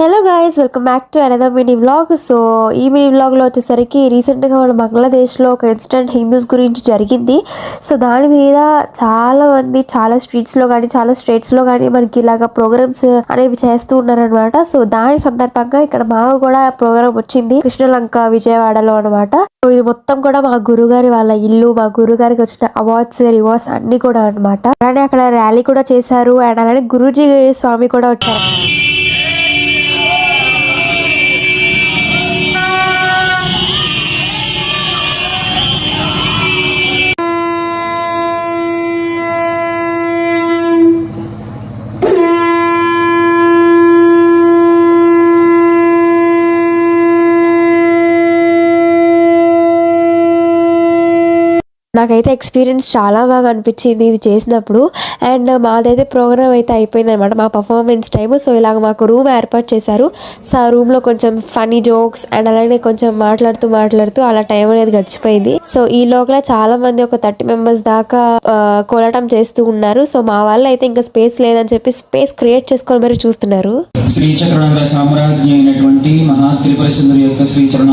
Hello guys, welcome back to another mini vlog. So ఈ mini వ్లాగ్లో వచ్చేసరికి రీసెంట్గా మన బంగ్లాదేశ్లో ఒక ఇన్సిడెంట్ హిందూస్ గురించి జరిగింది. సో దాని మీద చాలా మంది చాలా స్ట్రీట్స్లో కానీ చాలా స్టేట్స్లో కానీ మనకి ఇలాగ ప్రోగ్రామ్స్ అనేవి చేస్తూ ఉన్నారనమాట. సో దాని సందర్భంగా ఇక్కడ మాకు కూడా ప్రోగ్రామ్ వచ్చింది కృష్ణలంక విజయవాడలో అనమాట. సో ఇది మొత్తం కూడా మా గురుగారి వాళ్ళ ఇల్లు, మా గురుగారికి వచ్చిన అవార్డ్స్ రివార్డ్స్ అన్ని కూడా అనమాట. అలానే అక్కడ ర్యాలీ కూడా చేశారు అండ్ అలానే గురూజీ స్వామి కూడా వచ్చారు. నాకైతే ఎక్స్పీరియన్స్ చాలా బాగా అనిపించింది ఇది చేసినప్పుడు. అండ్ మాదైతే ప్రోగ్రామ్ అయితే అయిపోయింది అనమాట, మా పర్ఫార్మెన్స్ టైమ్. సో ఇలాగ మాకు రూమ్ ఏర్పాటు చేశారు. సో ఆ రూమ్లో కొంచెం ఫనీ జోక్స్ అండ్ అలానే కొంచెం మాట్లాడుతూ అలా టైం అనేది గడిచిపోయింది. సో ఈ లోపల చాలా మంది ఒక 30 మెంబర్స్ దాకా కోలాటం చేస్తూ ఉన్నారు. సో మా వాళ్ళు అయితే ఇంకా స్పేస్ లేదని చెప్పి స్పేస్ క్రియేట్ చేసుకొని మరి చూస్తున్నారు. శ్రీచక్ర సామ్రాజ్ఞి అయినటువంటి మహా త్రిపుర సుందరి యొక్క శ్రీచరణ